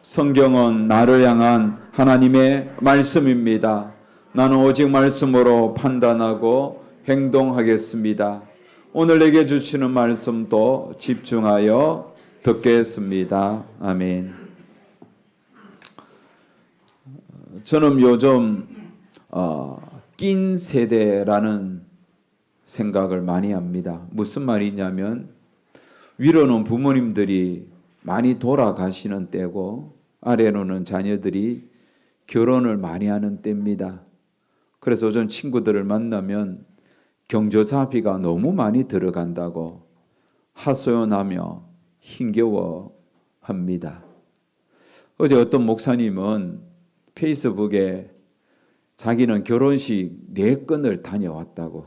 성경은 나를 향한 하나님의 말씀입니다. 나는 오직 말씀으로 판단하고 행동하겠습니다. 오늘 내게 주시는 말씀도 집중하여 듣겠습니다. 아멘. 저는 요즘 낀 세대라는 생각을 많이 합니다. 무슨 말이냐면 위로는 부모님들이 많이 돌아가시는 때고 아래로는 자녀들이 결혼을 많이 하는 때입니다. 그래서 요즘 친구들을 만나면 경조사비가 너무 많이 들어간다고 하소연하며 힘겨워합니다. 어제 어떤 목사님은 페이스북에 자기는 결혼식 4건을 다녀왔다고,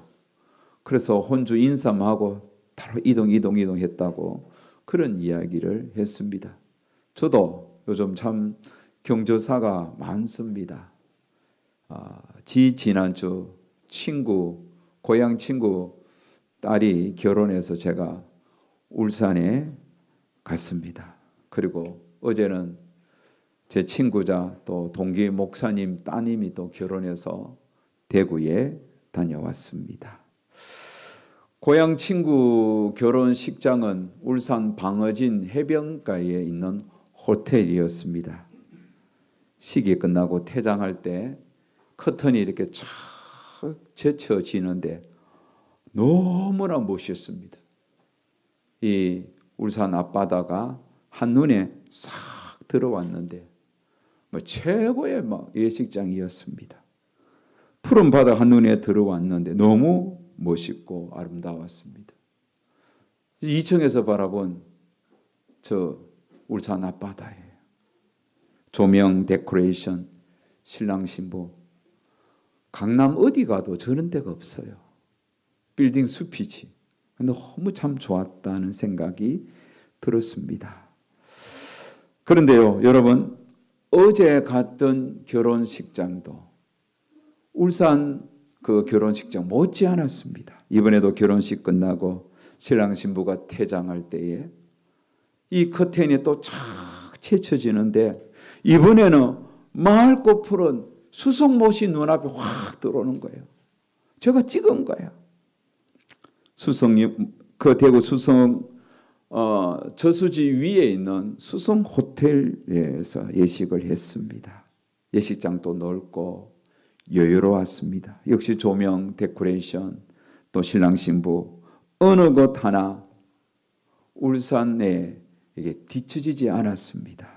그래서 혼주 인사하고 바로 이동했다고 그런 이야기를 했습니다. 저도 요즘 참 경조사가 많습니다. 지난주 고향 친구 딸이 결혼해서 제가 울산에 갔습니다. 그리고 어제는 제 친구자 또 동기 목사님 따님이 또 결혼해서 대구에 다녀왔습니다. 고향 친구 결혼식장은 울산 방어진 해변가에 있는 호텔이었습니다. 식이 끝나고 퇴장할 때 커튼이 이렇게 쫙 제쳐지는데 너무나 멋있습니다. 이 울산 앞바다가 한눈에 싹 들어왔는데 최고의 예식장이었습니다. 푸른 바다 한눈에 들어왔는데 너무 멋있고 아름다웠습니다. 2층에서 바라본 저 울산 앞바다예요. 조명, 데코레이션, 신랑 신부. 강남 어디 가도 저런 데가 없어요. 빌딩 숲이지. 너무 참 좋았다는 생각이 들었습니다. 그런데요, 여러분, 어제 갔던 결혼식장도 울산 그 결혼식장 못지 않았습니다. 이번에도 결혼식 끝나고 신랑 신부가 퇴장할 때에 이 커튼이 또 착 채쳐지는데 이번에는 맑고 푸른 수성못이 눈앞에 확 들어오는 거예요. 제가 찍은 거예요. 그 대구 수성 저수지 위에 있는 수성 호텔에서 예식을 했습니다. 예식장도 넓고 여유로웠습니다. 역시 조명, 데코레이션, 또 신랑 신부 어느 것 하나 울산에 이게 뒤처지지 않았습니다.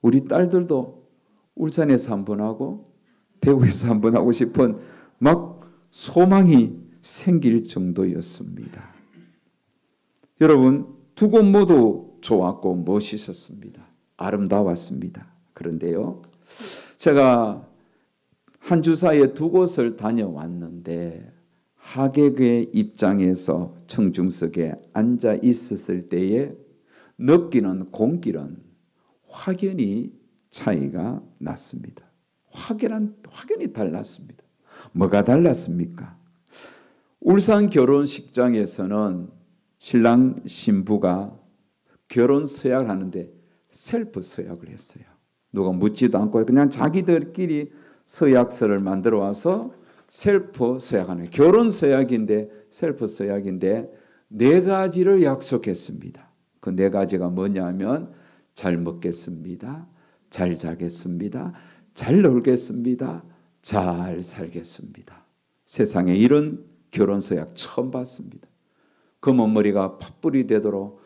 우리 딸들도 울산에서 한번 하고 대구에서 한번 하고 싶은 막 소망이 생길 정도였습니다. 여러분, 두 곳 모두 좋았고 멋있었습니다. 아름다웠습니다. 그런데요, 제가 한 주 사이에 두 곳을 다녀왔는데 하객의 입장에서 청중석에 앉아 있었을 때에 느끼는 공기는 확연히 차이가 났습니다. 확연히 달랐습니다. 뭐가 달랐습니까? 울산 결혼식장에서는 신랑 신부가 결혼 서약을 하는데 셀프 서약을 했어요. 누가 묻지도 않고 그냥 자기들끼리 서약서를 만들어 와서 셀프 서약하는 결혼 서약인데 셀프 서약인데 4가지를 약속했습니다. 그 4가지가 뭐냐면 잘 먹겠습니다. 잘 자겠습니다. 잘 놀겠습니다. 잘 살겠습니다. 세상에 이런 결혼 서약 처음 봤습니다. 검은 머리가 팥불이 되도록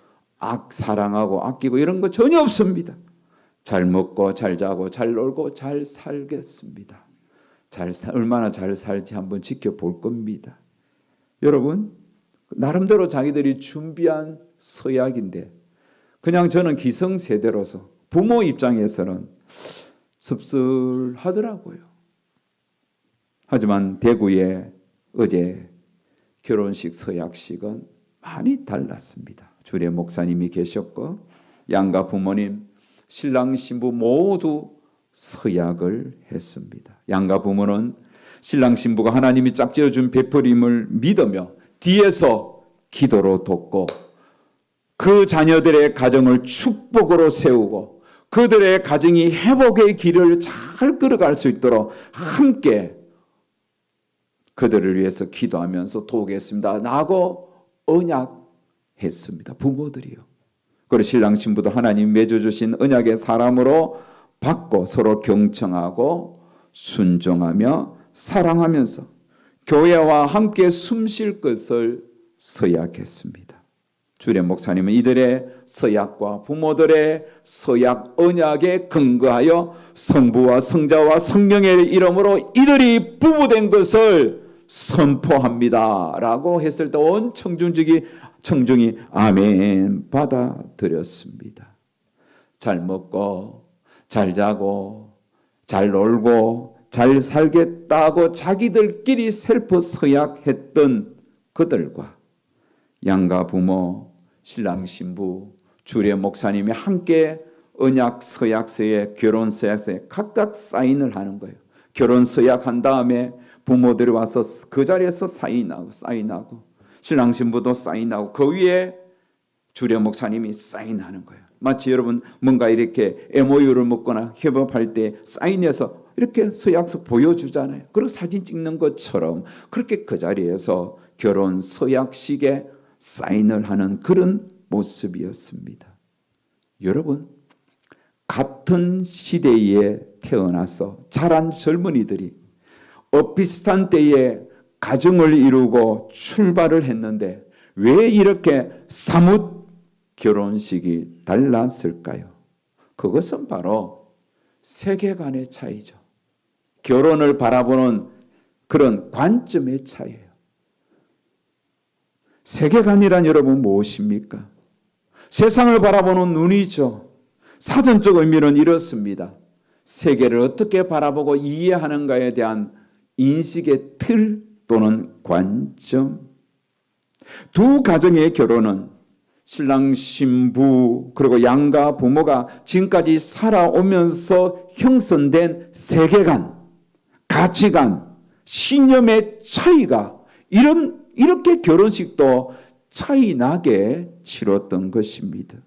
사랑하고 아끼고 이런 거 전혀 없습니다. 잘 먹고 잘 자고 잘 놀고 잘 살겠습니다. 얼마나 잘 살지 한번 지켜볼 겁니다. 여러분, 나름대로 자기들이 준비한 서약인데 그냥 저는 기성세대로서 부모 입장에서는 씁쓸하더라고요. 하지만 대구의 어제 결혼식 서약식은 많이 달랐습니다. 주례 목사님이 계셨고 양가 부모님, 신랑 신부 모두 서약을 했습니다. 양가 부모는 신랑 신부가 하나님이 짝지어준 베풀임을 믿으며 뒤에서 기도로 돕고 그 자녀들의 가정을 축복으로 세우고 그들의 가정이 회복의 길을 잘 걸어갈 수 있도록 함께 그들을 위해서 기도하면서 도우겠습니다 라고 언약했습니다. 부모들이요. 그리고 신랑 신부도 하나님 맺어주신 언약의 사람으로 받고 서로 경청하고 순종하며 사랑하면서 교회와 함께 숨쉴 것을 서약했습니다. 주례 목사님은 이들의 서약과 부모들의 서약 언약에 근거하여 성부와 성자와 성령의 이름으로 이들이 부부된 것을 선포합니다 라고 했을 때 온 청중이 아멘 받아들였습니다. 잘 먹고 잘 자고 잘 놀고 잘 살겠다고 자기들끼리 셀프 서약했던 그들과 양가 부모, 신랑 신부, 주례 목사님이 함께 언약 서약서에 결혼 서약서에 각각 사인을 하는 거예요. 결혼 서약한 다음에 부모들이 와서 그 자리에서 사인하고 신랑 신부도 사인하고 그 위에 주례 목사님이 사인하는 거예요. 마치 여러분 뭔가 이렇게 MOU를 맺거나 협업할 때 사인해서 이렇게 서약서 보여주잖아요. 그리고 사진 찍는 것처럼 그렇게 그 자리에서 결혼 서약식에 사인을 하는 그런 모습이었습니다. 여러분, 같은 시대에 태어나서 자란 젊은이들이 비슷한 때에 가정을 이루고 출발을 했는데 왜 이렇게 사뭇 결혼식이 달랐을까요? 그것은 바로 세계관의 차이죠. 결혼을 바라보는 그런 관점의 차이예요. 세계관이란 여러분 무엇입니까? 세상을 바라보는 눈이죠. 사전적 의미는 이렇습니다. 세계를 어떻게 바라보고 이해하는가에 대한 인식의 틀 또는 관점. 두 가정의 결혼은 신랑 신부 그리고 양가 부모가 지금까지 살아오면서 형성된 세계관, 가치관, 신념의 차이가 이렇게 결혼식도 차이 나게 치렀던 것입니다.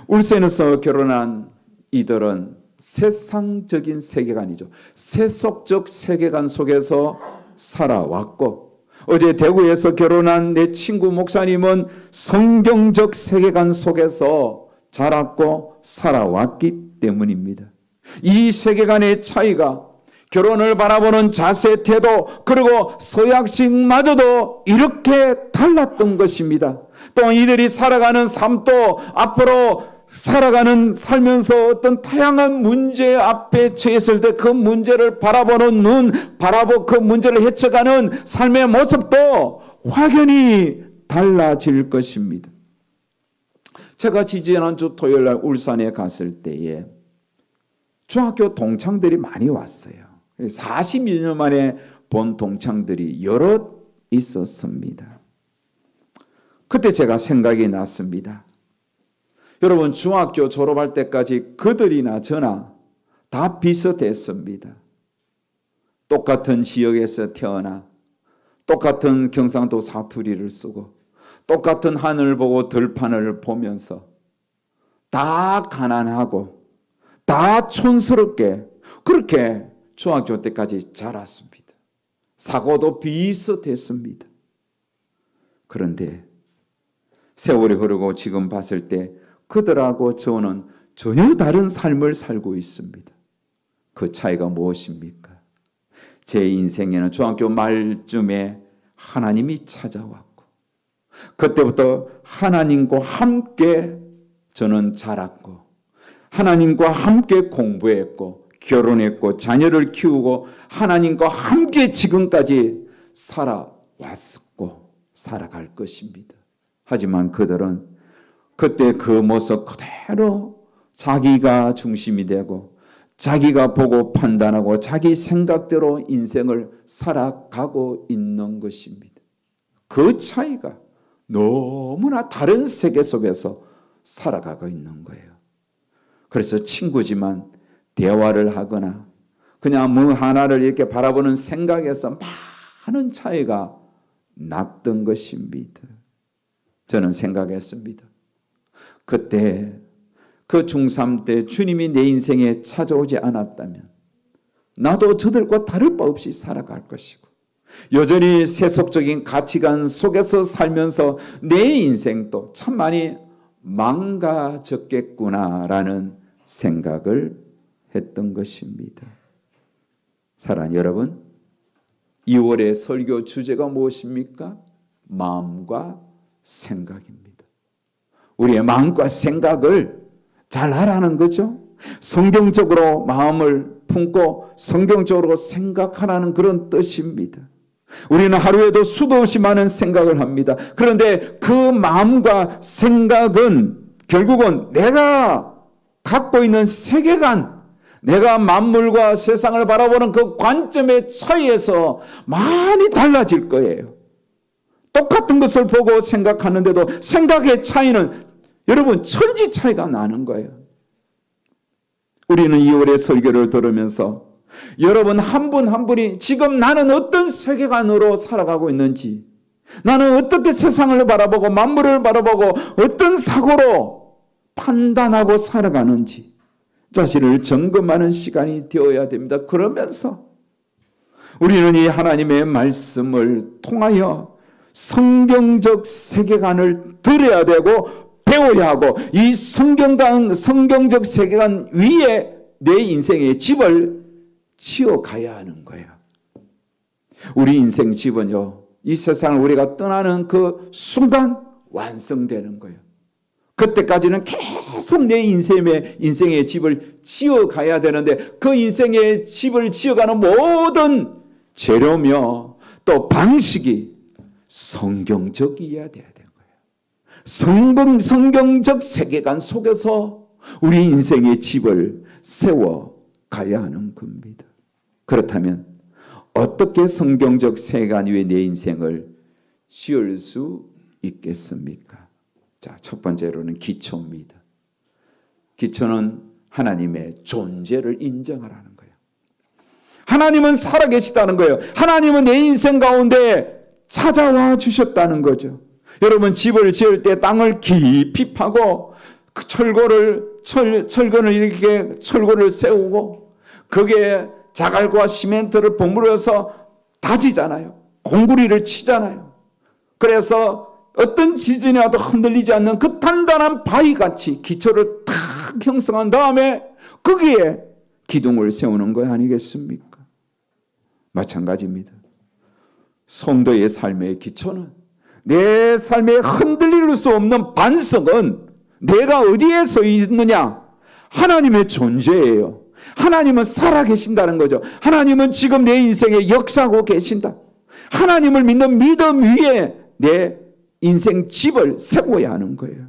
울산에서 결혼한 이들은 세상적인 세계관이죠. 세속적 세계관 속에서 살아왔고 어제 대구에서 결혼한 내 친구 목사님은 성경적 세계관 속에서 자랐고 살아왔기 때문입니다. 이 세계관의 차이가 결혼을 바라보는 자세, 태도, 그리고 서약식마저도 이렇게 달랐던 것입니다. 또 이들이 살아가는 삶도 앞으로 살면서 어떤 다양한 문제 앞에 처했을 때 그 문제를 바라보는 눈, 그 문제를 헤쳐가는 삶의 모습도 확연히 달라질 것입니다. 제가 지지난주 토요일날 울산에 갔을 때에 중학교 동창들이 많이 왔어요. 40여 년 만에 본 동창들이 여럿 있었습니다. 그때 제가 생각이 났습니다. 여러분 중학교 졸업할 때까지 그들이나 저나 다 비슷했습니다. 똑같은 지역에서 태어나 똑같은 경상도 사투리를 쓰고 똑같은 하늘을 보고 들판을 보면서 다 가난하고 다 촌스럽게 그렇게 중학교 때까지 자랐습니다. 사고도 비슷했습니다. 그런데 세월이 흐르고 지금 봤을 때 그들하고 저는 전혀 다른 삶을 살고 있습니다. 그 차이가 무엇입니까? 제 인생에는 중학교 말쯤에 하나님이 찾아왔고 그때부터 하나님과 함께 저는 자랐고 하나님과 함께 공부했고 결혼했고 자녀를 키우고 하나님과 함께 지금까지 살아왔고 살아갈 것입니다. 하지만 그들은 그때 그 모습 그대로 자기가 중심이 되고 자기가 보고 판단하고 자기 생각대로 인생을 살아가고 있는 것입니다. 그 차이가 너무나 다른 세계 속에서 살아가고 있는 거예요. 그래서 친구지만 대화를 하거나 그냥 뭐 하나를 이렇게 바라보는 생각에서 많은 차이가 났던 것입니다. 저는 생각했습니다. 그때 그 중3 때 주님이 내 인생에 찾아오지 않았다면 나도 저들과 다를 바 없이 살아갈 것이고 여전히 세속적인 가치관 속에서 살면서 내 인생도 참 많이 망가졌겠구나라는 생각을 했던 것입니다. 사랑하는 여러분, 2월의 설교 주제가 무엇입니까? 마음과 생각입니다. 우리의 마음과 생각을 잘 하라는 거죠. 성경적으로 마음을 품고 성경적으로 생각하라는 그런 뜻입니다. 우리는 하루에도 수도 없이 많은 생각을 합니다. 그런데 그 마음과 생각은 결국은 내가 갖고 있는 세계관, 내가 만물과 세상을 바라보는 그 관점의 차이에서 많이 달라질 거예요. 똑같은 것을 보고 생각하는데도 생각의 차이는 여러분 천지 차이가 나는 거예요. 우리는 2월의 설교를 들으면서 여러분 한 분 한 분이 지금 나는 어떤 세계관으로 살아가고 있는지, 나는 어떻게 세상을 바라보고 만물을 바라보고 어떤 사고로 판단하고 살아가는지 자신을 점검하는 시간이 되어야 됩니다. 그러면서 우리는 이 하나님의 말씀을 통하여 성경적 세계관을 들어야 되고 배워야 하고 이 성경적 세계관 위에 내 인생의 집을 지어가야 하는 거예요. 우리 인생 집은요, 이 세상을 우리가 떠나는 그 순간 완성되는 거예요. 그때까지는 계속 내 인생의 집을 지어가야 되는데 그 인생의 집을 지어가는 모든 재료며 또 방식이 성경적이어야 돼야 되는 거예요. 성경적 세계관 속에서 우리 인생의 집을 세워가야 하는 겁니다. 그렇다면 어떻게 성경적 세계관 위에 내 인생을 지을 수 있겠습니까? 자, 첫 번째로는 기초입니다. 기초는 하나님의 존재를 인정하라는 거예요. 하나님은 살아계시다는 거예요. 하나님은 내 인생 가운데 찾아와 주셨다는 거죠. 여러분 집을 지을 때 땅을 깊이 파고 철근을 이렇게 철골을 세우고 거기에 자갈과 시멘트를 버무려서 다지잖아요. 공구리를 치잖아요. 그래서 어떤 지진이 와도 흔들리지 않는 그 단단한 바위같이 기초를 탁 형성한 다음에 거기에 기둥을 세우는 거 아니겠습니까? 마찬가지입니다. 성도의 삶의 기초는 내 삶에 흔들릴 수 없는 반석은 내가 어디에 서 있느냐? 하나님의 존재예요. 하나님은 살아계신다는 거죠. 하나님은 지금 내 인생에 역사하고 계신다. 하나님을 믿는 믿음 위에 내 인생 집을 세워야 하는 거예요.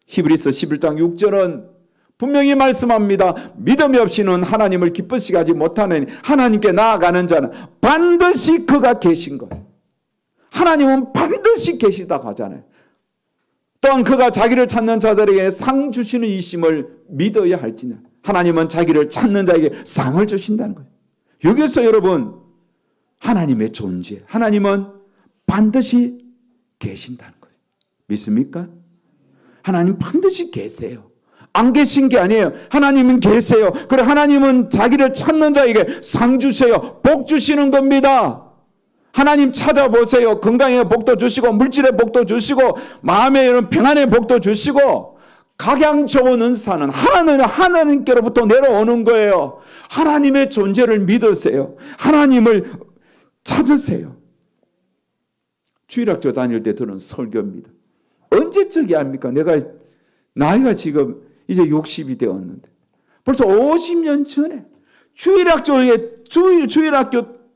히브리서 11장 6절은 분명히 말씀합니다. 믿음이 없이는 하나님을 기쁘시게 하지 못하는 하나님께 나아가는 자는 반드시 그가 계신 거예요. 하나님은 반드시 계시다고 하잖아요. 또한 그가 자기를 찾는 자들에게 상 주시는 이심을 믿어야 할지냐. 하나님은 자기를 찾는 자에게 상을 주신다는 거예요. 여기서 여러분 하나님의 존재, 하나님은 반드시 계신다는 거예요. 믿습니까? 하나님 반드시 계세요. 안 계신 게 아니에요. 하나님은 계세요. 그리고 하나님은 자기를 찾는 자에게 상 주세요. 복 주시는 겁니다. 하나님 찾아보세요. 건강의 복도 주시고 물질의 복도 주시고 마음의 이런 평안의 복도 주시고 각양 좋은 은사는 하나님께로부터 내려오는 거예요. 하나님의 존재를 믿으세요. 하나님을 찾으세요. 주일학교 다닐 때 들은 설교입니다. 언제적이 합니까? 내가 나이가 지금 이제 60이 되었는데 벌써 50년 전에 주일학교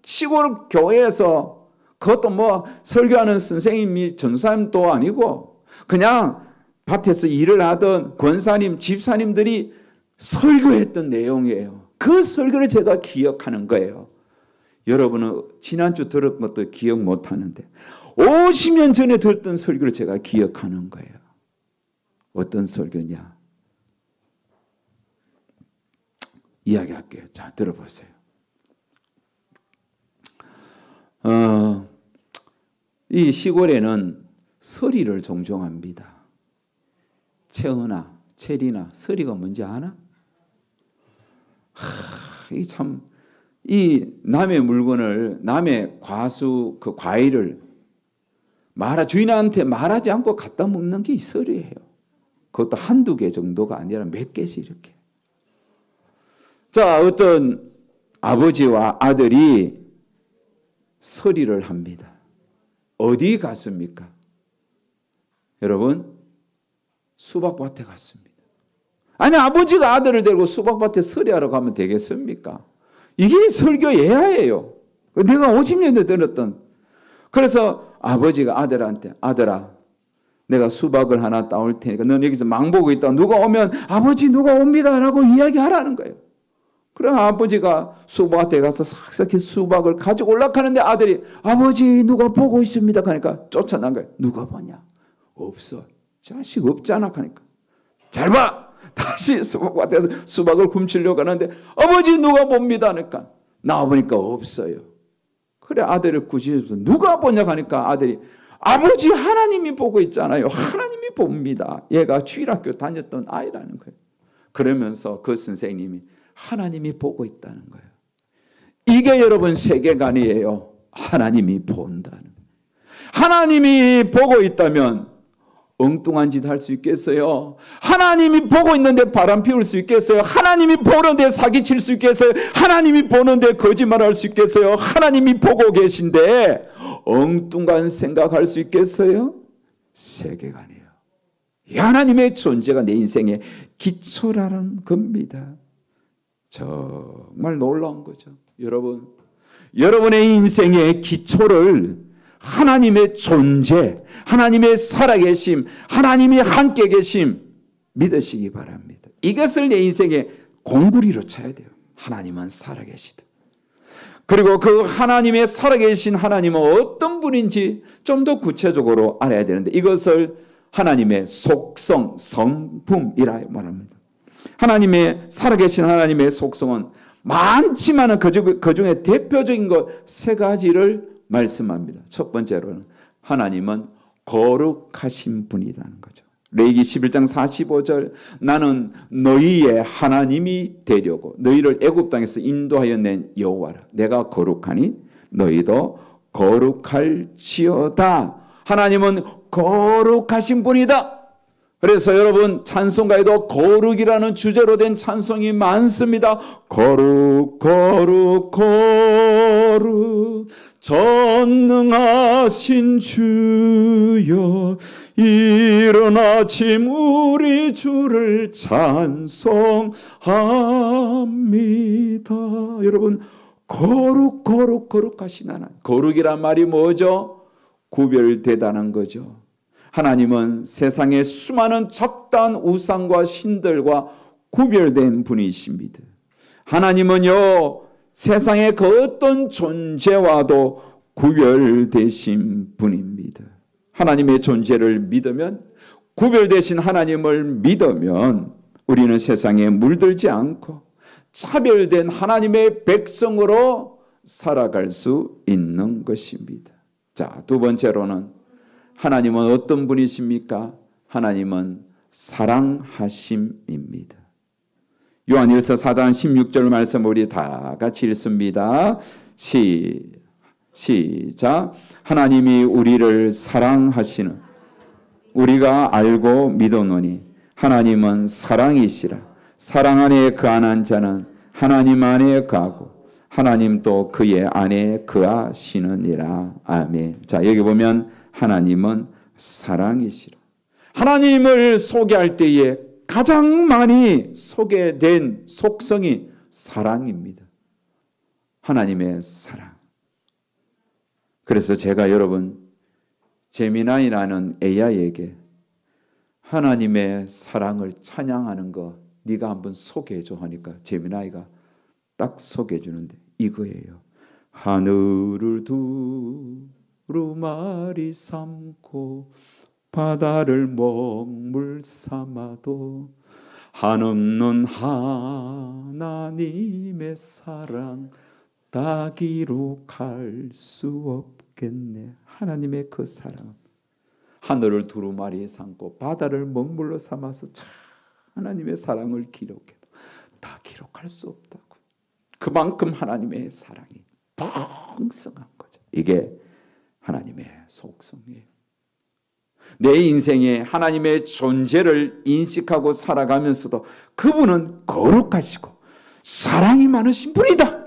시골 교회에서 그것도 뭐 설교하는 선생님이 전사님도 아니고 그냥 밭에서 일을 하던 권사님, 집사님들이 설교했던 내용이에요. 그 설교를 제가 기억하는 거예요. 여러분은 지난주 들은 것도 기억 못하는데 50년 전에 들었던 설교를 제가 기억하는 거예요. 어떤 설교냐? 이야기할게요. 자, 들어보세요. 이 시골에는 서리를 종종 합니다. 채은아, 체리나 서리가 뭔지 아나? 이 남의 물건을, 남의 그 과일을 주인한테 말하지 않고 갖다 먹는 게 이 서리예요. 그것도 한두 개 정도가 아니라 몇 개씩 이렇게. 자, 어떤 아버지와 아들이 서리를 합니다. 어디 갔습니까? 여러분, 수박밭에 갔습니다. 아니, 아버지가 아들을 데리고 수박밭에 서리하러 가면 되겠습니까? 이게 설교 예화예요. 내가 50년대 들었던. 그래서 아버지가 아들한테, 아들아, 내가 수박을 하나 따올 테니까 넌 여기서 망보고 있다. 누가 오면 아버지 누가 옵니다 라고 이야기하라는 거예요. 그럼 아버지가 수박밭에 가서 싹싹히 수박을 가지고 올라가는데 아들이 아버지 누가 보고 있습니다 하니까 쫓아난 거예요. 누가 보냐? 없어. 자식 없잖아 하니까. 잘 봐. 다시 수박밭에서 수박을 훔치려고 하는데 아버지 누가 봅니다 하니까 나와보니까 없어요. 그래 아들을 구실해서 누가 보냐 하니까 아들이 아버지 하나님이 보고 있잖아요. 하나님이 봅니다. 얘가 주일학교 다녔던 아이라는 거예요. 그러면서 그 선생님이 하나님이 보고 있다는 거예요. 이게 여러분 세계관이에요. 하나님이 본다는 거예요. 하나님이 보고 있다면 엉뚱한 짓 할 수 있겠어요? 하나님이 보고 있는데 바람 피울 수 있겠어요? 하나님이 보는데 사기칠 수 있겠어요? 하나님이 보는데 거짓말할 수 있겠어요? 하나님이 보고 계신데 엉뚱한 생각할 수 있겠어요? 세계관이에요. 이 하나님의 존재가 내 인생의 기초라는 겁니다. 정말 놀라운 거죠. 여러분, 여러분의 인생의 기초를 하나님의 존재, 하나님의 살아계심, 하나님이 함께 계심 믿으시기 바랍니다. 이것을 내 인생의 공부리로 쳐야 돼요. 하나님은 살아계시다. 그리고 그 하나님의 살아계신 하나님은 어떤 분인지 좀 더 구체적으로 알아야 되는데 이것을 하나님의 속성, 성품이라 말합니다. 하나님의 살아계신 하나님의 속성은 많지만은 그 중에 대표적인 것 세 가지를 말씀합니다. 첫 번째로는 하나님은 거룩하신 분이라는 거죠. 레위기 11장 45절 나는 너희의 하나님이 되려고 너희를 애굽 땅에서 인도하여 낸 여호와라. 내가 거룩하니 너희도 거룩할지어다. 하나님은 거룩하신 분이다. 그래서 여러분 찬송가에도 거룩이라는 주제로 된 찬송이 많습니다. 거룩 거룩 거룩 전능하신 주여 이른 아침 우리 주를 찬송합니다. 여러분 거룩하신 하나님. 거룩이란 말이 뭐죠? 구별되다는 거죠. 하나님은 세상의 수많은 잡다한 우상과 신들과 구별된 분이십니다. 하나님은요 세상의 그 어떤 존재와도 구별되신 분입니다. 하나님의 존재를 믿으면, 구별되신 하나님을 믿으면 우리는 세상에 물들지 않고 차별된 하나님의 백성으로 살아갈 수 있는 것입니다. 자, 두 번째로는 하나님은 어떤 분이십니까? 하나님은 사랑하심입니다. 요한일서 4장 16절 말씀 우리 다 같이 읽습니다. 시작. 하나님이 우리를 사랑하시는 우리가 알고 믿었노니 하나님은 사랑이시라. 사랑 안에 거하는 자는 하나님 안에 거하고 하나님도 그의 안에 거하시느니라. 아멘. 자, 여기 보면 하나님은 사랑이시라. 하나님을 소개할 때에 가장 많이 소개된 속성이 사랑입니다. 하나님의 사랑. 그래서 제가 여러분 제미나이라는 AI에게 하나님의 사랑을 찬양하는 거 네가 한번 소개해줘 하니까 제미나이가 딱 소개해 주는데 이거예요. 하늘을 두루마리 삼고 바다를 먹물 삼아도 한없는 하나님의 사랑 다 기록할 수 없겠네. 하나님의 그 사랑, 하늘을 두루마리 삼고 바다를 먹물로 삼아서 참 하나님의 사랑을 기록해도 다 기록할 수 없다고. 그만큼 하나님의 사랑이 풍성한 거죠. 이게 하나님의 속성이에요. 내 인생에 하나님의 존재를 인식하고 살아가면서도 그분은 거룩하시고 사랑이 많으신 분이다.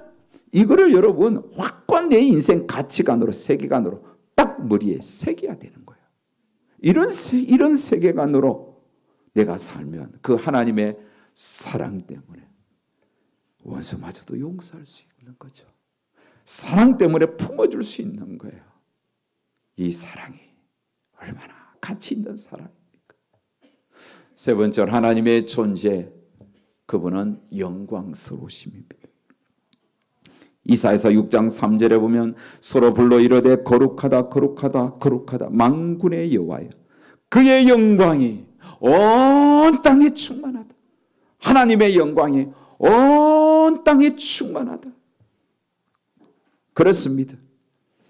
이거를 여러분 확고한 내 인생 가치관으로, 세계관으로 딱 머리에 새겨야 되는 거예요. 이런 세계관으로 내가 살면 그 하나님의 사랑 때문에 원수마저도 용서할 수 있는 거죠. 사랑 때문에 품어줄 수 있는 거예요. 이 사랑이 얼마나 가치 있는 사랑입니까? 세 번째로 하나님의 존재, 그분은 영광스러우심입니다. 이사야서 6장 3절에 보면 서로 불러 이르되 거룩하다 거룩하다 거룩하다 만군의 여호와여, 그의 영광이 온 땅에 충만하다. 하나님의 영광이 온 땅에 충만하다. 그렇습니다.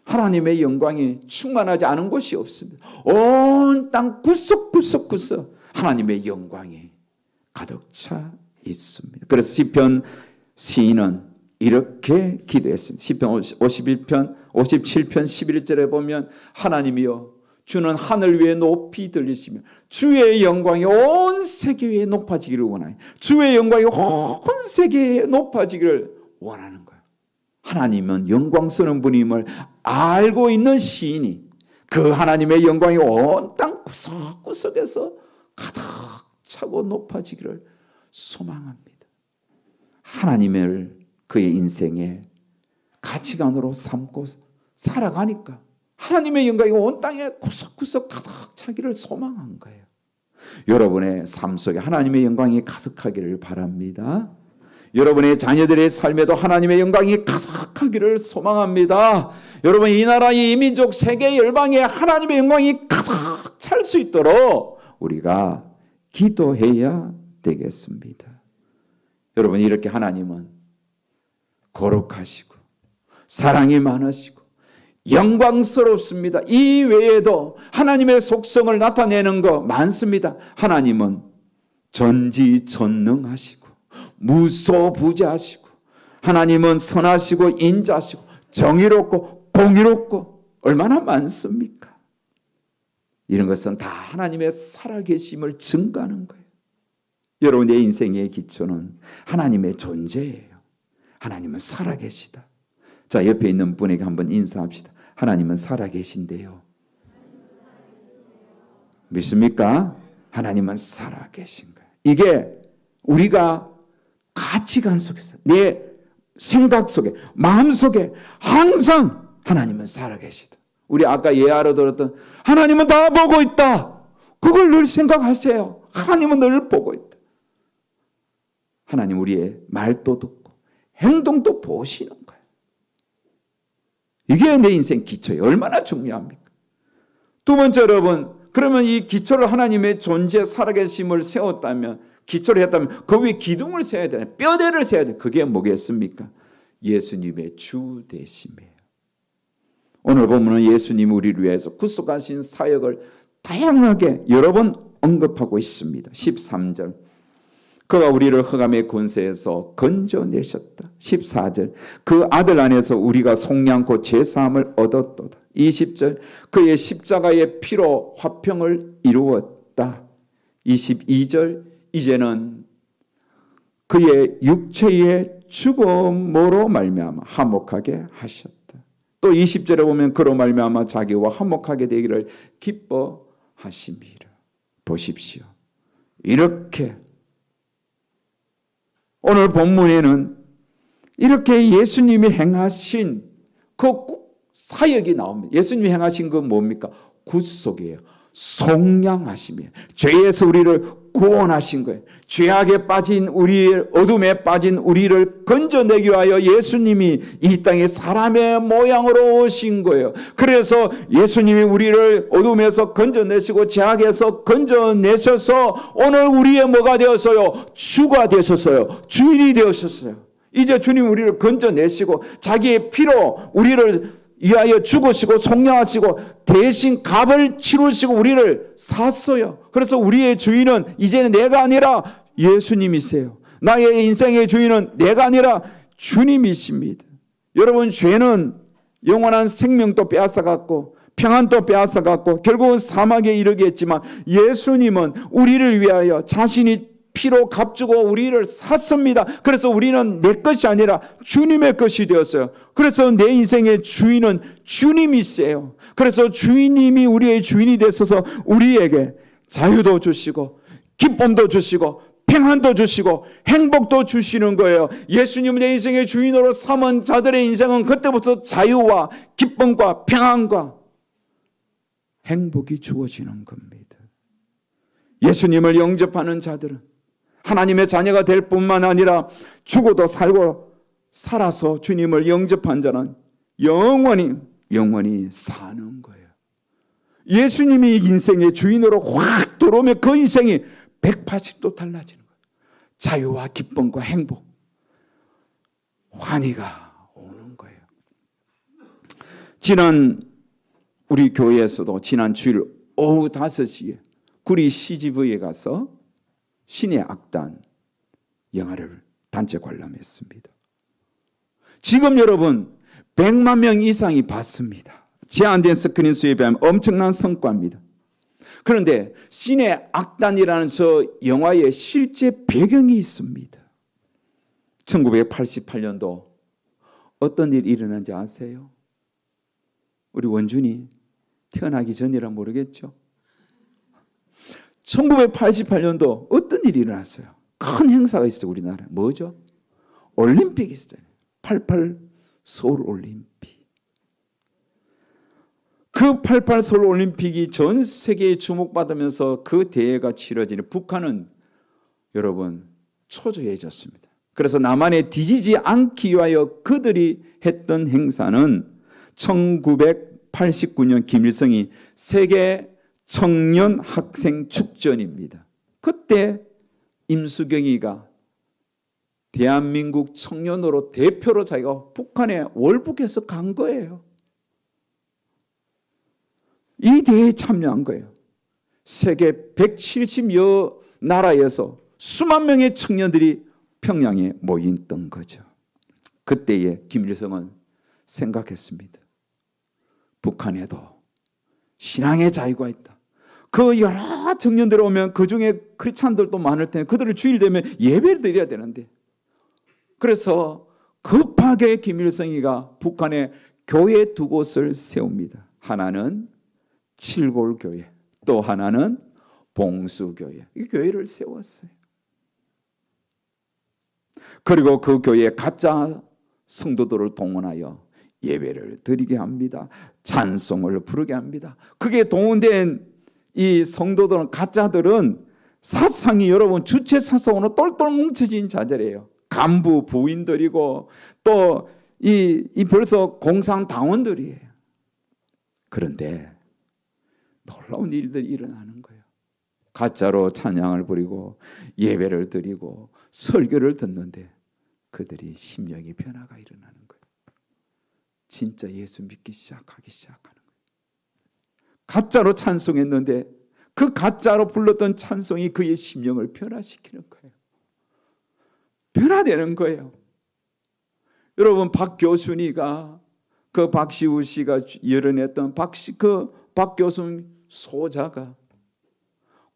하나님의 영광이 충만하지 않은 곳이 없습니다. 온 땅 구석구석 하나님의 영광이 가득 차 있습니다. 그래서 시편 시인은 이렇게 기도했습니다. 시편 57편 11절에 보면 하나님이여 주는 하늘 위에 높이 들리시며 주의 영광이 온 세계 위에 높아지기를 원하니, 주의 영광이 온 세계에 높아지기를 원하는 거예요. 하나님은 영광스러운 분임을 알고 있는 시인이 그 하나님의 영광이 온 땅 구석구석에서 가득 차고 높아지기를 소망합니다. 하나님을 그의 인생의 가치관으로 삼고 살아가니까 하나님의 영광이 온 땅에 구석구석 가득 차기를 소망한 거예요. 여러분의 삶 속에 하나님의 영광이 가득하기를 바랍니다. 여러분의 자녀들의 삶에도 하나님의 영광이 가득하기를 소망합니다. 여러분, 이 나라, 이 민족, 세계 열방에 하나님의 영광이 가득 찰 수 있도록 우리가 기도해야 되겠습니다. 여러분, 이렇게 하나님은 거룩하시고 사랑이 많으시고 영광스럽습니다. 이 외에도 하나님의 속성을 나타내는 거 많습니다. 하나님은 전지전능하시고 무소부재하시고, 하나님은 선하시고 인자하시고 정의롭고 공의롭고 얼마나 많습니까? 이런 것은 다 하나님의 살아계심을 증거하는 거예요. 여러분의 인생의 기초는 하나님의 존재예요. 하나님은 살아계시다. 자, 옆에 있는 분에게 한번 인사합시다. 하나님은 살아계신데요. 믿습니까? 하나님은 살아계신 거예요. 이게 우리가 가치관 속에서, 내 생각 속에, 마음 속에 항상 하나님은 살아계시다. 우리 아까 예하로 들었던 하나님은 다 보고 있다. 그걸 늘 생각하세요. 하나님은 늘 보고 있다. 하나님 우리의 말도 듣고 행동도 보시는 거예요. 이게 내 인생 기초예요. 얼마나 중요합니까? 두 번째, 여러분, 그러면 이 기초를 하나님의 존재 살아계심을 세웠다면, 기초를 했다면 그 위에 기둥을 세워야 되나, 뼈대를 세워야 돼. 그게 뭐겠습니까? 예수님의 주 되심이에요. 오늘 보면 예수님이 우리를 위해서 구속하신 사역을 다양하게 여러 번 언급하고 있습니다. 13절, 그가 우리를 흑암의 권세에서 건져내셨다. 14절, 그 아들 안에서 우리가 속량코 제사함을 얻었도다. 20절, 그의 십자가의 피로 화평을 이루었다. 22절, 이제는 그의 육체의 죽음으로 말미암아 화목하게 하셨다. 또 20절에 보면 그로 말미암아 자기와 화목하게 되기를 기뻐하심이라. 보십시오. 이렇게 오늘 본문에는 이렇게 예수님이 행하신 그 사역이 나옵니다. 예수님이 행하신 건 뭡니까? 구속이에요. 속량하심이에요. 죄에서 우리를 구원하신 거예요. 죄악에 빠진 우리의, 어둠에 빠진 우리를 건져내기 위하여 예수님이 이 땅에 사람의 모양으로 오신 거예요. 그래서 예수님이 우리를 어둠에서 건져내시고 죄악에서 건져내셔서 오늘 우리의 뭐가 되었어요? 주가 되셨어요. 주인이 되었었어요. 이제 주님 우리를 건져내시고 자기의 피로 우리를 위하여 죽으시고 속량하시고 대신 값을 치르시고 우리를 샀어요. 그래서 우리의 주인은 이제는 내가 아니라 예수님이세요. 나의 인생의 주인은 내가 아니라 주님이십니다. 여러분, 죄는 영원한 생명도 빼앗아갔고 평안도 빼앗아갔고 결국은 사막에 이르게 했지만 예수님은 우리를 위하여 자신이 피로 값주고 우리를 샀습니다. 그래서 우리는 내 것이 아니라 주님의 것이 되었어요. 그래서 내 인생의 주인은 주님이세요. 그래서 주님이 우리의 주인이 되셔서 우리에게 자유도 주시고 기쁨도 주시고 평안도 주시고 행복도 주시는 거예요. 예수님을 내 인생의 주인으로 삼은 자들의 인생은 그때부터 자유와 기쁨과 평안과 행복이 주어지는 겁니다. 예수님을 영접하는 자들은 하나님의 자녀가 될 뿐만 아니라 죽어도 살고 살아서 주님을 영접한 자는 영원히 사는 거예요. 예수님이 인생의 주인으로 확 들어오면 그 인생이 180도 달라지는 거예요. 자유와 기쁨과 행복, 환희가 오는 거예요. 우리 교회에서도 지난 주일 오후 5시에 구리 CGV에 가서 신의 악단 영화를 단체 관람했습니다. 지금 여러분 100만 명 이상이 봤습니다. 제한된 스크린 수에 비하면 엄청난 성과입니다. 그런데 신의 악단이라는 저 영화의 실제 배경이 있습니다. 1988년도 어떤 일이 일어난지 아세요? 우리 원준이 태어나기 전이라 모르겠죠. 1988년도 어떤 일이 일어났어요? 큰 행사가 있었죠. 우리나라에. 뭐죠? 올림픽이 있었잖아요. 88 서울 올림픽. 그 88 서울 올림픽이 전 세계에 주목받으면서 그 대회가 치러지는 북한은 여러분 초조해졌습니다. 그래서 남한에 뒤지지 않기 위하여 그들이 했던 행사는 1989년 김일성이 세계 청년 학생 축전입니다. 그때 임수경이가 대한민국 청년으로 대표로 자기가 북한에 월북해서 간 거예요. 이 대회에 참여한 거예요. 세계 170여 나라에서 수만 명의 청년들이 평양에 모였던 거죠. 그때에 김일성은 생각했습니다. 북한에도 신앙의 자유가 있다. 그 여러 청년들 오면 그 중에 크리스찬들도 많을 텐데 그들을 주일 되면 예배를 드려야 되는데 그래서 급하게 김일성이가 북한에 교회 두 곳을 세웁니다. 하나는 칠골교회, 또 하나는 봉수교회. 이 교회를 세웠어요. 그리고 그 교회에 가짜 성도들을 동원하여 예배를 드리게 합니다. 찬송을 부르게 합니다. 그게 동원된 이 성도들은 가짜들은 사상이 여러분 주체 사상으로 똘똘 뭉쳐진 자들이에요. 간부 부인들이고 또 이 벌써 공산당원들이에요. 그런데 놀라운 일들이 일어나는 거예요. 가짜로 찬양을 부리고 예배를 드리고 설교를 듣는데 그들이 심령의 변화가 일어나는 거예요. 진짜 예수 믿기 시작하는 거예요. 가짜로 찬송했는데 그 가짜로 불렀던 찬송이 그의 심령을 변화시키는 거예요. 변화되는 거예요. 여러분 박교순이가 그 박시우 씨가 열어냈던 박교순 소자가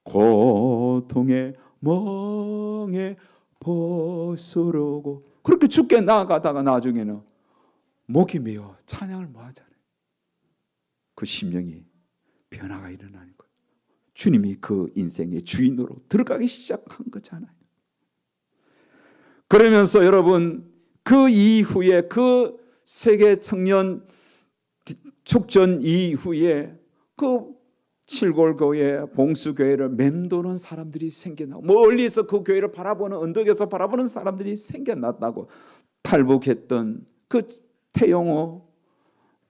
고통의 멍에 벗으려고 그렇게 죽게 나아가다가 나중에는 목이 메어 찬양을 뭐 하잖아요. 그 심령이 변화가 일어나는 거예요. 주님이 그 인생의 주인으로 들어가기 시작한 거잖아요. 그러면서 여러분 그 이후에 그 세계 청년 축전 이후에 그 칠골교회, 봉수교회를 맴도는 사람들이 생겨나고 멀리서 그 교회를 바라보는 언덕에서 바라보는 사람들이 생겨났다고 탈북했던 그 태용호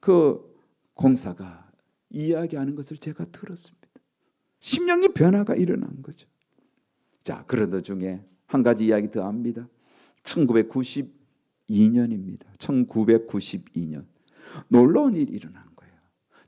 그 공사가 이야기하는 것을 제가 들었습니다. 심령의 변화가 일어난 거죠. 자, 그러던 중에 한 가지 이야기 더 합니다. 1992년입니다. 1992년 놀라운 일이 일어난 거예요.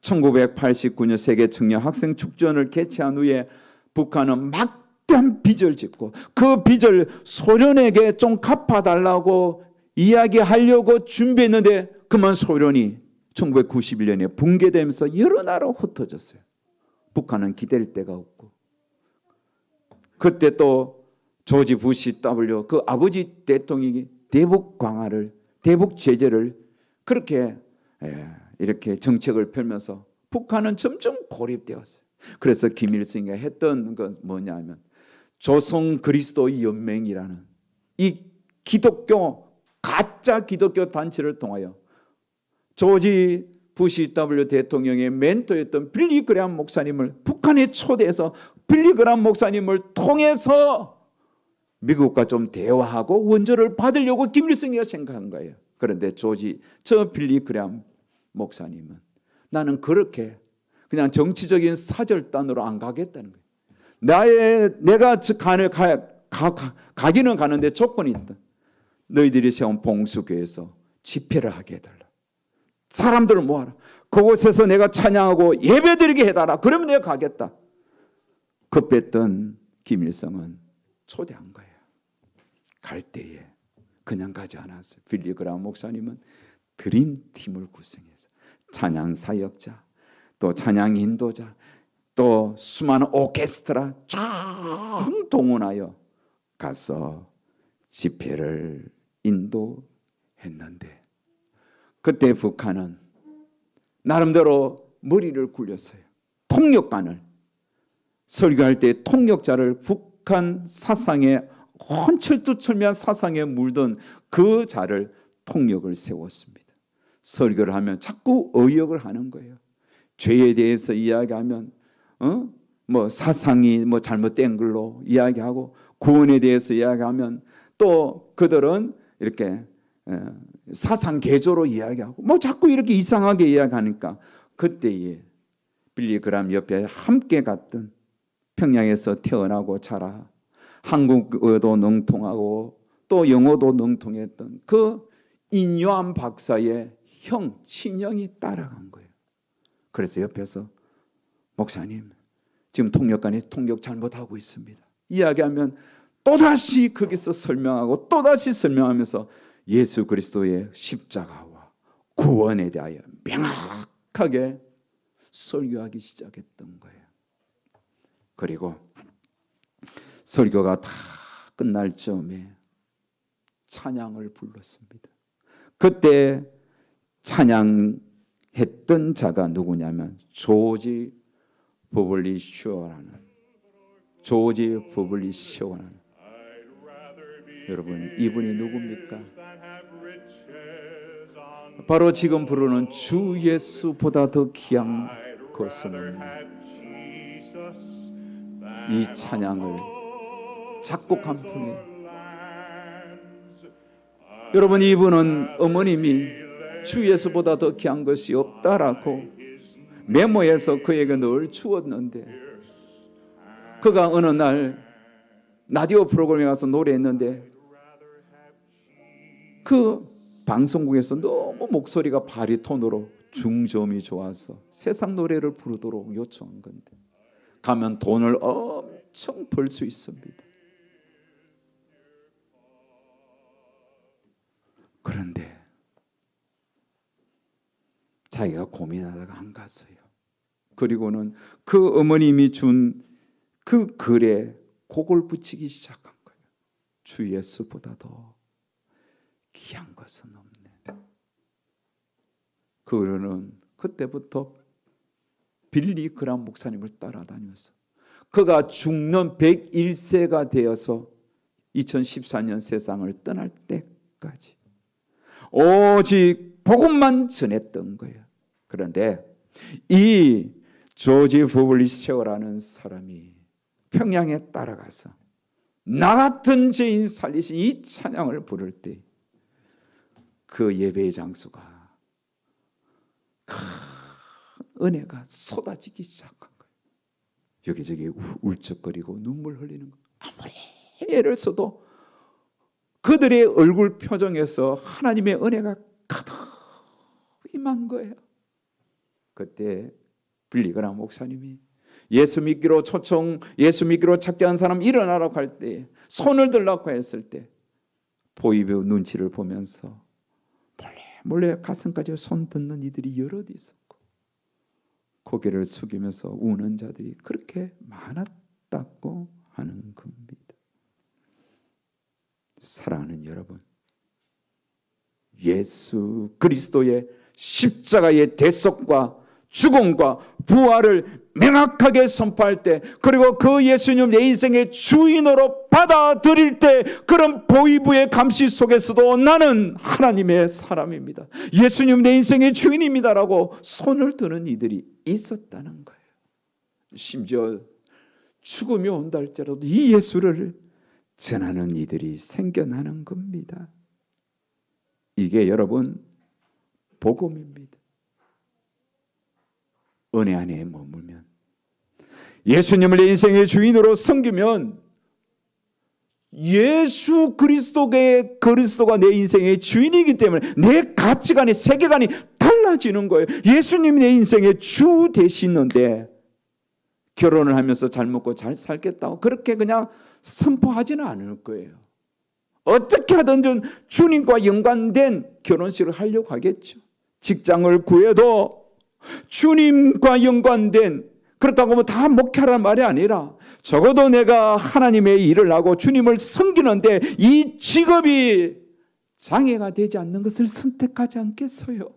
1989년 세계 청년 학생 축전을 개최한 후에 북한은 막 막대한 빚을 짓고 그 빚을 소련에게 좀 갚아달라고 이야기하려고 준비했는데 그만 소련이 1991년에 붕괴되면서 여러 나라로 흩어졌어요. 북한은 기댈 데가 없고, 그때 또 조지 부시 W 그 아버지 대통령이 대북 강화를, 대북 제재를 그렇게 이렇게 정책을 펴면서 북한은 점점 고립되었어요. 그래서 김일성이 했던 건 뭐냐면 조선 그리스도 연맹이라는 이 기독교 가짜 기독교 단체를 통하여 조지 부시 W 대통령의 멘토였던 빌리 그레함 목사님을 북한에 초대해서 빌리 그레함 목사님을 통해서 미국과 좀 대화하고 원조를 받으려고 김일성이가 생각한 거예요. 그런데 저 빌리 그레함 목사님은 나는 그렇게 그냥 정치적인 사절단으로 안 가겠다는 거예요. 내가 가기는 가는데 조건이 있다. 너희들이 세운 봉수교에서 집회를 하게 해달라. 사람들을 모아라. 그곳에서 내가 찬양하고 예배드리게 해달라. 그러면 내가 가겠다. 급했던 김일성은 초대한 거예요. 갈 때에 그냥 가지 않았어요. 빌리 그레함 목사님은 드림팀을 구성해서 찬양 사역자, 또 찬양 인도자, 또 수많은 오케스트라 쫙 동원하여 가서 집회를 인도했는데 그때 북한은 나름대로 머리를 굴렸어요. 통역관을 설교할 때 통역자를 북한 사상에 혼철두철미한 사상에 물든 그 자를 통역을 세웠습니다. 설교를 하면 자꾸 의역을 하는 거예요. 죄에 대해서 이야기하면 뭐 사상이 뭐 잘못된 걸로 이야기하고 구원에 대해서 이야기하면 또 그들은 이렇게 사상 개조로 이야기하고 뭐 자꾸 이렇게 이상하게 이야기하니까 그때에 빌리 그레함 옆에 함께 갔던 평양에서 태어나고 자라 한국어도 능통하고 또 영어도 능통했던 그 인요한 박사의 친형이 따라간 거예요. 그래서 옆에서 목사님 지금 통역관이 통역 잘못하고 있습니다. 이야기하면 또다시 거기서 설명하고 또다시 설명하면서 예수 그리스도의 십자가와 구원에 대하여 명확하게 설교하기 시작했던 거예요. 그리고 설교가 다 끝날 즈음에 찬양을 불렀습니다. 그때 찬양했던 자가 누구냐면 조지 버벌리 셔라는 여러분 이분이 누굽니까? 바로 지금 부르는 주 예수보다 더 귀한 것은 없는 이 찬양을 작곡한 분이 여러분 이분은 어머님이 주 예수보다 더 귀한 것이 없다라고 메모해서 그에게 늘 주었는데 그가 어느 날 라디오 프로그램에 가서 노래했는데 그 방송국에서 너무 목소리가 바리톤으로 중저음이 좋아서 세상 노래를 부르도록 요청한 건데 가면 돈을 엄청 벌 수 있습니다. 그런데 자기가 고민하다가 안 갔어요. 그리고는 그 어머님이 준 그 글에 곡을 붙이기 시작한 거예요. 주 예수보다 더 귀한 것은 없네. 그는 그때부터 빌리 그레함 목사님을 따라다녀서 그가 죽는 101세가 되어서 2014년 세상을 떠날 때까지 오직 복음만 전했던 거예요. 그런데 이 조지 버벌리 셔라는 사람이 평양에 따라가서 나 같은 죄인 살리신 이 찬양을 부를 때 그 예배의 장소가 큰 은혜가 쏟아지기 시작한 거예요. 여기저기 울적거리고 눈물 흘리는 거. 아무리 애를 써도 그들의 얼굴 표정에서 하나님의 은혜가 가득 임한 거예요. 그때 빌리 그레함 목사님이 예수 믿기로 예수 믿기로 착정한 사람 일어나라고 할 때, 손을 들라고 했을 때 보이브 눈치를 보면서 몰래 가슴까지 손 듣는 이들이 여럿 있었고, 고개를 숙이면서 우는 자들이 그렇게 많았다고 하는 겁니다. 사랑하는 여러분, 예수 그리스도의 십자가의 대속과 죽음과 부활을 명확하게 선포할 때, 그리고 그 예수님 내 인생의 주인으로 받아들일 때, 그런 보이부의 감시 속에서도 나는 하나님의 사람입니다, 예수님 내 인생의 주인입니다라고 손을 드는 이들이 있었다는 거예요. 심지어 죽음이 온다 할지라도 이 예수를 전하는 이들이 생겨나는 겁니다. 이게 여러분 복음입니다. 은혜 안에 머물면, 예수님을 내 인생의 주인으로 섬기면 예수 그리스도가 내 인생의 주인이기 때문에 내 가치관이, 세계관이 달라지는 거예요. 예수님이 내 인생의 주 되시는데 결혼을 하면서 잘 먹고 잘 살겠다고 그렇게 그냥 선포하지는 않을 거예요. 어떻게 하든 주님과 연관된 결혼식을 하려고 하겠죠. 직장을 구해도 주님과 연관된, 그렇다고 다 목회하라는 말이 아니라 적어도 내가 하나님의 일을 하고 주님을 섬기는데 이 직업이 장애가 되지 않는 것을 선택하지 않겠어요?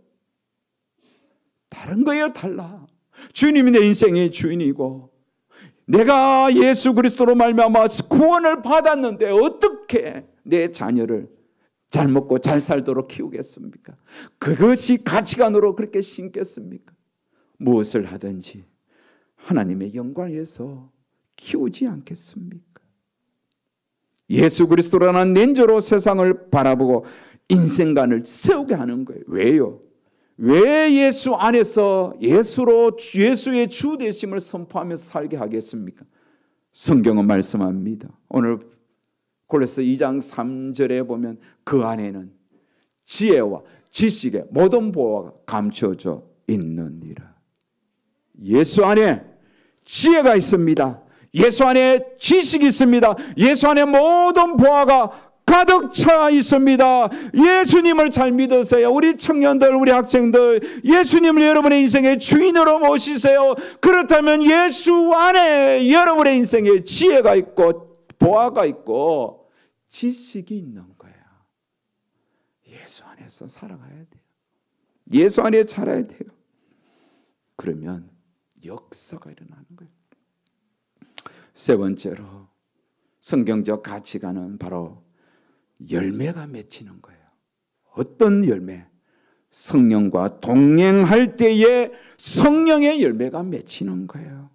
다른 거예요. 달라. 주님이 내 인생의 주인이고 내가 예수 그리스도로 말미암아 구원을 받았는데 어떻게 내 자녀를 잘 먹고 잘 살도록 키우겠습니까? 그것이 가치관으로 그렇게 심겠습니까? 무엇을 하든지 하나님의 영광을 위해서 키우지 않겠습니까? 예수 그리스도라는 렌즈로 세상을 바라보고 인생관을 세우게 하는 거예요. 왜요? 왜 예수 안에서 예수의 주 되심을 선포하면서 살게 하겠습니까? 성경은 말씀합니다. 오늘 골로새 2장 3절에 보면 그 안에는 지혜와 지식의 모든 보화가 감춰져 있느니라. 예수 안에 지혜가 있습니다. 예수 안에 지식이 있습니다. 예수 안에 모든 보화가 가득 차 있습니다. 예수님을 잘 믿으세요. 우리 청년들, 우리 학생들, 예수님을 여러분의 인생의 주인으로 모시세요. 그렇다면 예수 안에 여러분의 인생에 지혜가 있고 보화가 있고 지식이 있는 거예요. 예수 안에서 살아가야 돼요. 예수 안에 살아야 돼요. 그러면 역사가 일어나는 거예요. 세 번째로 성경적 가치관은 바로 열매가 맺히는 거예요. 어떤 열매? 성령과 동행할 때에 성령의 열매가 맺히는 거예요.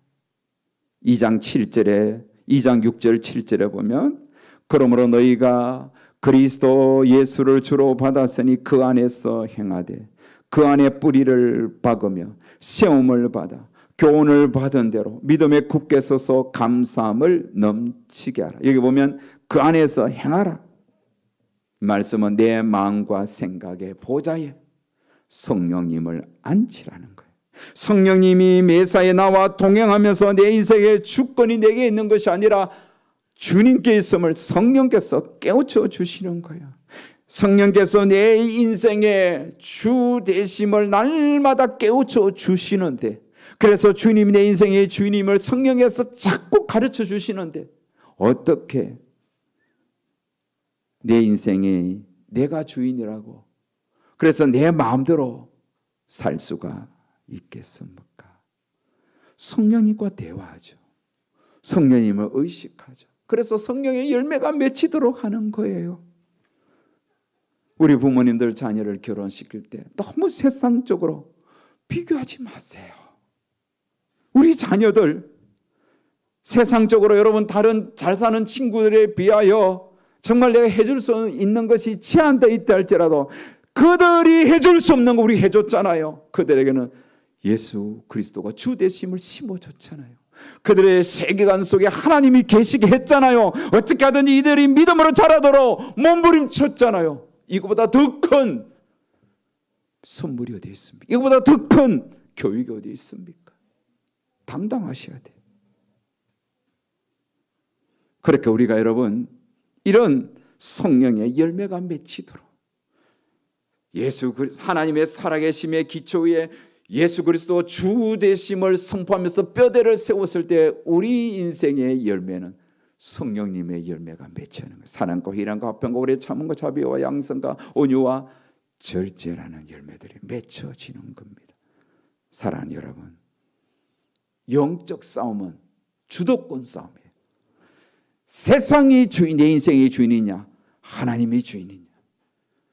2장 6절 7절에 보면 그러므로 너희가 그리스도 예수를 주로 받았으니 그 안에서 행하되 그 안에 뿌리를 박으며 세움을 받아 교훈을 받은 대로 믿음에 굳게 서서 감사함을 넘치게 하라. 여기 보면 그 안에서 행하라. 말씀은 내 마음과 생각의 보좌에 성령님을 앉히라는 거예요. 성령님이 매사에 나와 동행하면서 내 인생의 주권이 내게 있는 것이 아니라 주님께 있음을 성령께서 깨우쳐 주시는 거예요. 성령께서 내 인생의 주 되심을 날마다 깨우쳐 주시는데, 그래서 주님이 내 인생의 주님을 성령께서 자꾸 가르쳐 주시는데 어떻게 내 인생이 내가 주인이라고 그래서 내 마음대로 살 수가 있겠습니까? 성령님과 대화하죠. 성령님을 의식하죠. 그래서 성령의 열매가 맺히도록 하는 거예요. 우리 부모님들 자녀를 결혼시킬 때 너무 세상적으로 비교하지 마세요. 우리 자녀들 세상적으로 여러분 다른 잘 사는 친구들에 비하여 정말 내가 해줄 수 있는 것이 제한되어 있다 할지라도 그들이 해줄 수 없는 거 우리 해줬잖아요. 그들에게는 예수 그리스도가 주 되심을 심어줬잖아요. 그들의 세계관 속에 하나님이 계시게 했잖아요. 어떻게 하든 이들이 믿음으로 자라도록 몸부림쳤잖아요. 이거보다 더 큰 선물이 어디 있습니까? 이거보다 더 큰 교육이 어디 있습니까? 당당하셔야 돼요. 그렇게 우리가 여러분 이런 성령의 열매가 맺히도록 하나님의 살아계심의 기초 위에 예수 그리스도 주 되심을 선포하면서 뼈대를 세웠을 때 우리 인생의 열매는 성령님의 열매가 맺히는 거예요. 사랑과 희랑과 화평과 오래 참음과 자비와 양선과 온유와 절제라는 열매들이 맺혀지는 겁니다. 사랑하는 여러분, 영적 싸움은 주도권 싸움이에요. 세상이 주인, 내 인생의 주인이냐 하나님이 주인이냐,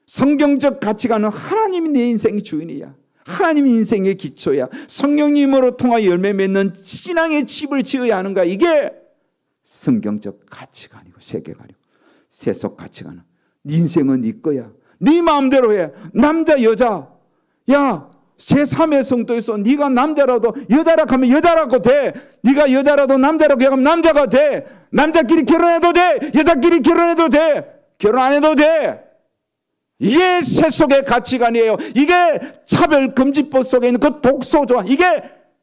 성경적 가치관은 하나님이 내 인생의 주인이야, 하나님이 인생의 기초야, 성령님으로 통하여 열매 맺는 신앙의 집을 지어야 하는가, 이게 성경적 가치관이고 세계관이고 세속 가치관은 네 인생은 네 거야, 네 마음대로 해. 남자 여자, 야 제3의 성도에서 네가 남자라도 여자라고 하면 여자라고 돼. 네가 여자라도 남자라고 하면 남자가 돼. 남자끼리 결혼해도 돼. 여자끼리 결혼해도 돼. 결혼 안 해도 돼. 이게 세속의 가치관이에요. 이게 차별금지법 속에 있는 그 독소조항, 이게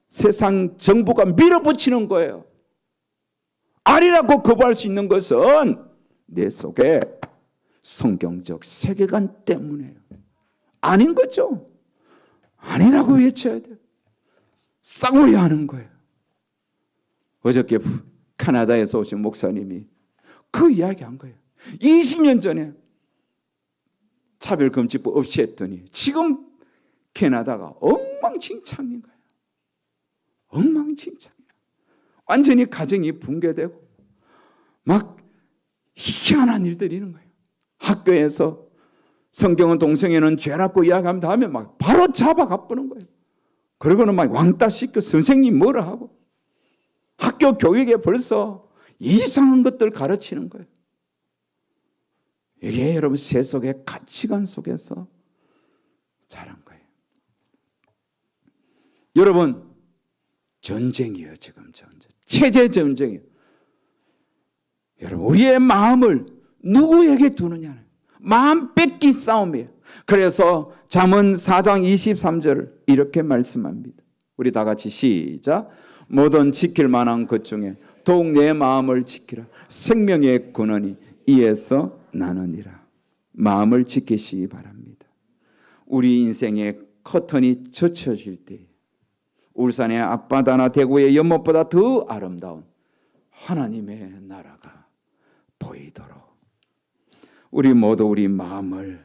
세상 정부가 밀어붙이는 거예요. 아니라고 거부할 수 있는 것은 내 속에 성경적 세계관 때문에요. 아닌 거죠. 아니라고 외쳐야 돼요. 싸워야 하는 거예요. 어저께 캐나다에서 오신 목사님이 그 이야기한 거예요. 20년 전에 차별금지법 없이 했더니 지금 캐나다가 엉망진창인 거예요. 엉망진창이야. 완전히 가정이 붕괴되고 막 희한한 일들이 있는 거예요. 학교에서 성경은 동성애는 죄라고 이야기하면 다음에 막 바로 잡아가 뿌는 거예요. 그러고는 막 왕따 시켜 선생님 뭐라 하고 학교 교육에 벌써 이상한 것들 가르치는 거예요. 이게 여러분 세속의 가치관 속에서 자란 거예요. 여러분 전쟁이에요. 지금 전쟁, 체제 전쟁이에요. 여러분 우리의 마음을 누구에게 두느냐는 마음 뺏기 싸움이에요. 그래서 잠언 4장 23절을 이렇게 말씀합니다. 우리 다 같이 시작. 모든 지킬 만한 것 중에 더욱 내 마음을 지키라. 생명의 근원이 이에서 나느니라. 마음을 지키시기 바랍니다. 우리 인생의 커튼이 젖혀질 때 울산의 앞바다나 대구의 연못보다 더 아름다운 하나님의 나라가 보이도록 우리 모두 우리 마음을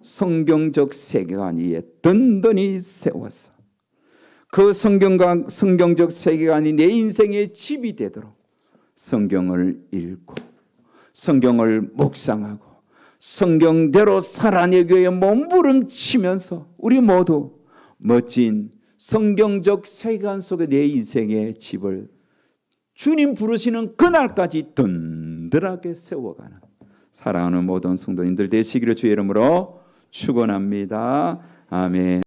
성경적 세계관 위에 든든히 세워서 그 성경적 세계관이 내 인생의 집이 되도록 성경을 읽고 성경을 묵상하고 성경대로 살아내기 위해 몸부림치면서 우리 모두 멋진 성경적 세계관 속에 내 인생의 집을 주님 부르시는 그날까지 든든하게 세워가는 사랑하는 모든 성도님들 되시기를 주의 이름으로 축원합니다. 아멘.